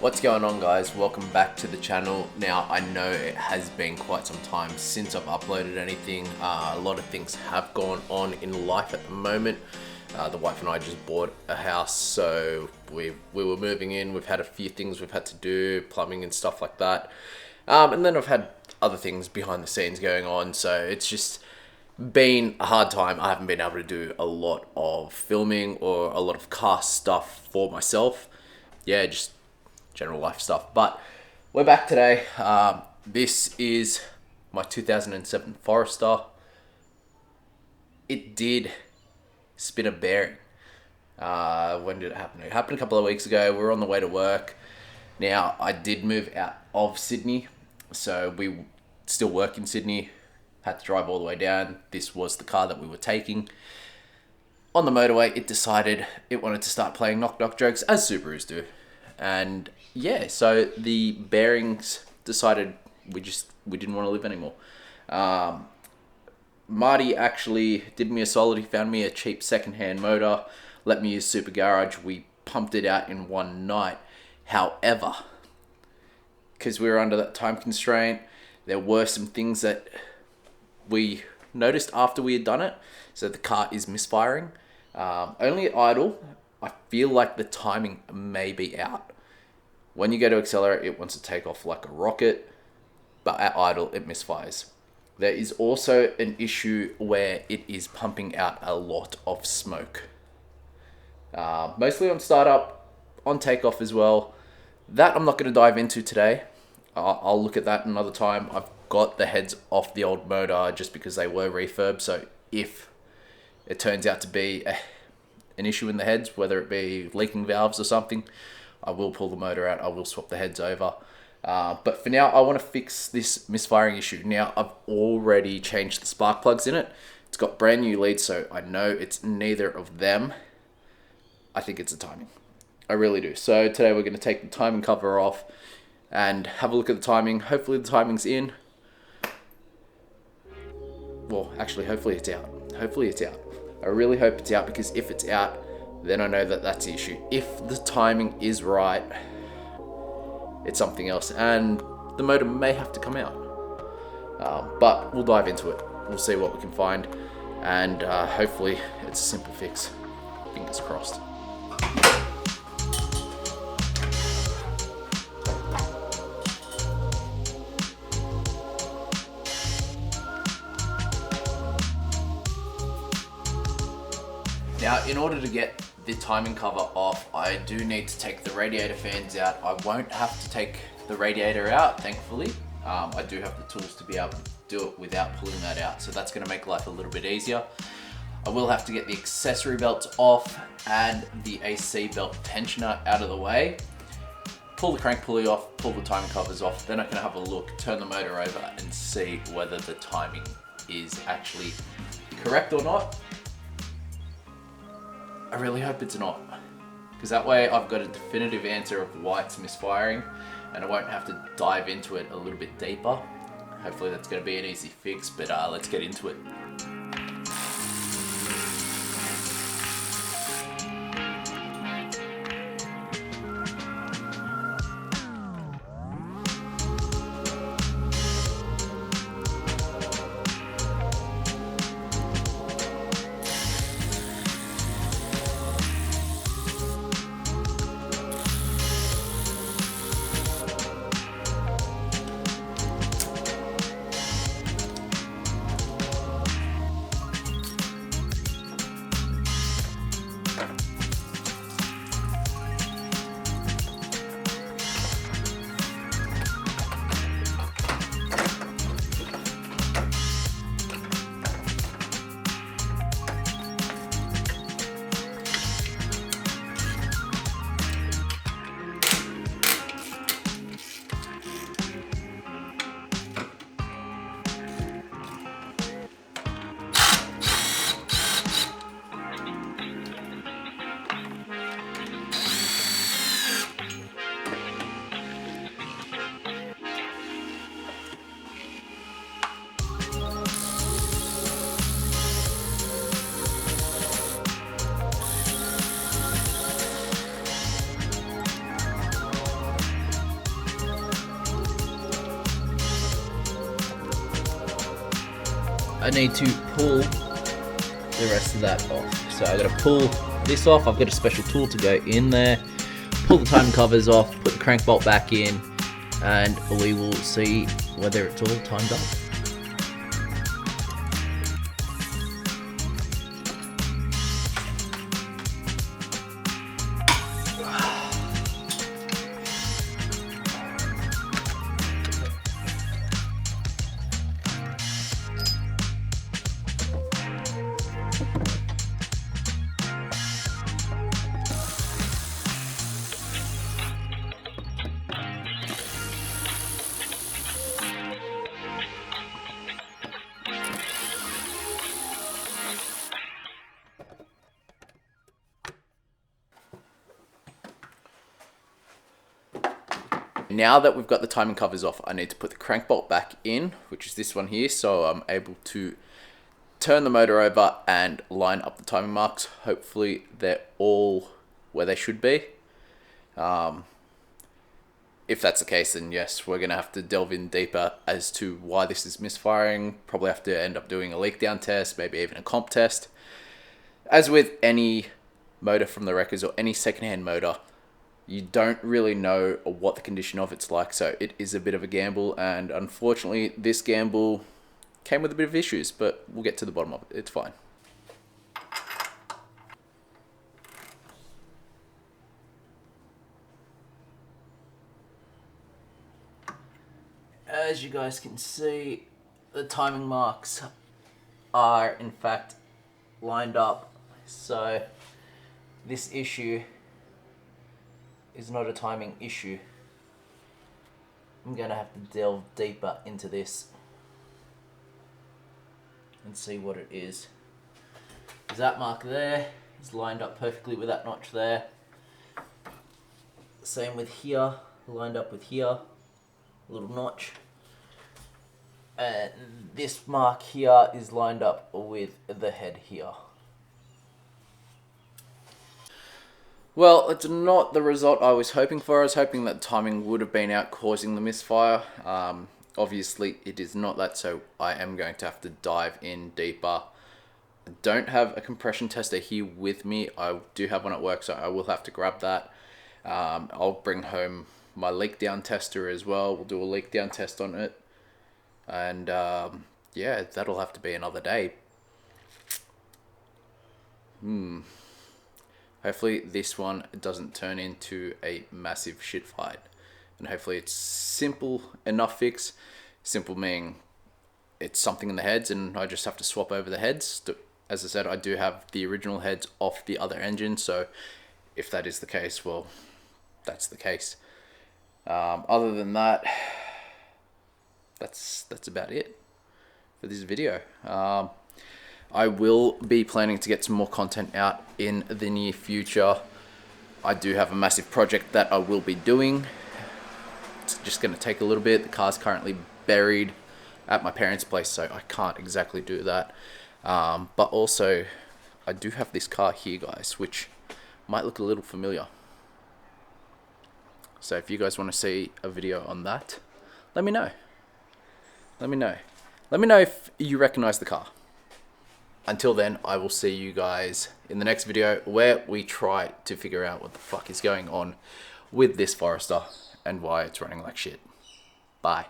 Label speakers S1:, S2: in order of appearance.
S1: What's going on, guys? Welcome back to the channel. Now, I know it has been quite some time since I've uploaded anything. A lot of things have gone on in life at the moment. The wife and I just bought a house, so we were moving in. We've had a few things we've had to do, plumbing and stuff like that. And then I've had other things behind the scenes going on, so it's just been a hard time. I haven't been able to do a lot of filming or a lot of cast stuff for myself. Yeah, just general life stuff. But we're back today. This is my 2007 Forester. It did spin a bearing. When did it happen? It happened a couple of weeks ago. We were on the way to work. Now, I did move out of Sydney, so we still work in Sydney. Had to drive all the way down. This was the car that we were taking. On the motorway, it decided it wanted to start playing knock-knock jokes, as Subarus do. And yeah, so the bearings decided we didn't want to live anymore. Marty actually did me a solid. He found me a cheap second-hand motor, let me use Super Garage. We pumped it out in one night. However, because we were under that time constraint, there were some things that we noticed after we had done it. So the car is misfiring. Only at idle, I feel like the timing may be out. When you go to accelerate, it wants to take off like a rocket, but at idle, it misfires. There is also an issue where it is pumping out a lot of smoke. Mostly on startup, on takeoff as well. That I'm not going to dive into today. I'll look at that another time. I've got the heads off the old motor just because they were refurbed, so if it turns out to be an issue in the heads, whether it be leaking valves or something, I will pull the motor out. I will swap the heads over. But for now, I want to fix this misfiring issue. Now, I've already changed the spark plugs in it. It's got brand new leads, so I know it's neither of them. I think it's the timing. I really do. So today we're going to take the timing cover off and have a look at the timing. Hopefully the timing's in. Well, actually, hopefully it's out. Hopefully it's out. I really hope it's out, because if it's out, then I know that that's the issue. If the timing is right, it's something else, and the motor may have to come out. But we'll dive into it. We'll see what we can find, and hopefully it's a simple fix. Fingers crossed. Now, in order to get the timing cover off, I do need to take the radiator fans out. I won't have to take the radiator out, thankfully. I do have the tools to be able to do it without pulling that out, so that's going to make life a little bit easier. I will have to get the accessory belts off and the AC belt tensioner out of the way. Pull the crank pulley off, pull the timing covers off, then I can have a look, turn the motor over and see whether the timing is actually correct or not. I really hope it's not, because that way I've got a definitive answer of why it's misfiring and I won't have to dive into it a little bit deeper. Hopefully that's going to be an easy fix, but let's get into it. I need to pull the rest of that off. So I gotta pull this off. I've got a special tool to go in there, pull the timing covers off, put the crank bolt back in, and we will see whether it's all timed up. Now that we've got the timing covers off, I need to put the crank bolt back in, which is this one here, so I'm able to turn the motor over and line up the timing marks. Hopefully they're all where they should be. If that's the case, then yes, we're going to have to delve in deeper as to why this is misfiring. Probably have to end up doing a leak down test, maybe even a comp test. As with any motor from the wreckers or any secondhand motor, you don't really know what the condition of it's like, so it is a bit of a gamble, and unfortunately this gamble came with a bit of issues, but we'll get to the bottom of it. It's fine. As you guys can see, the timing marks are in fact lined up, so this issue is not a timing issue. I'm gonna have to delve deeper into this and see what it is. There's that mark there, it's lined up perfectly with that notch there. Same with here, lined up with here, little notch. And this mark here is lined up with the head here. Well, it's not the result I was hoping for. I was hoping that timing would have been out causing the misfire. Obviously, it is not that, so I am going to have to dive in deeper. I don't have a compression tester here with me. I do have one at work, so I will have to grab that. I'll bring home my leak down tester as well. We'll do a leak down test on it. And yeah, that'll have to be another day. Hopefully this one doesn't turn into a massive shit fight. And hopefully it's simple enough fix. Simple meaning it's something in the heads and I just have to swap over the heads. As I said, I do have the original heads off the other engine, so if that is the case, well, that's the case. Other than that, that's about it for this video. I will be planning to get some more content out in the near future. I do have a massive project that I will be doing. It's just going to take a little bit. The car's currently buried at my parents' place, so I can't exactly do that. But also, I do have this car here, guys, which might look a little familiar. So if you guys want to see a video on that, let me know. Let me know. Let me know if you recognize the car. Until then, I will see you guys in the next video where we try to figure out what the fuck is going on with this Forester and why it's running like shit. Bye.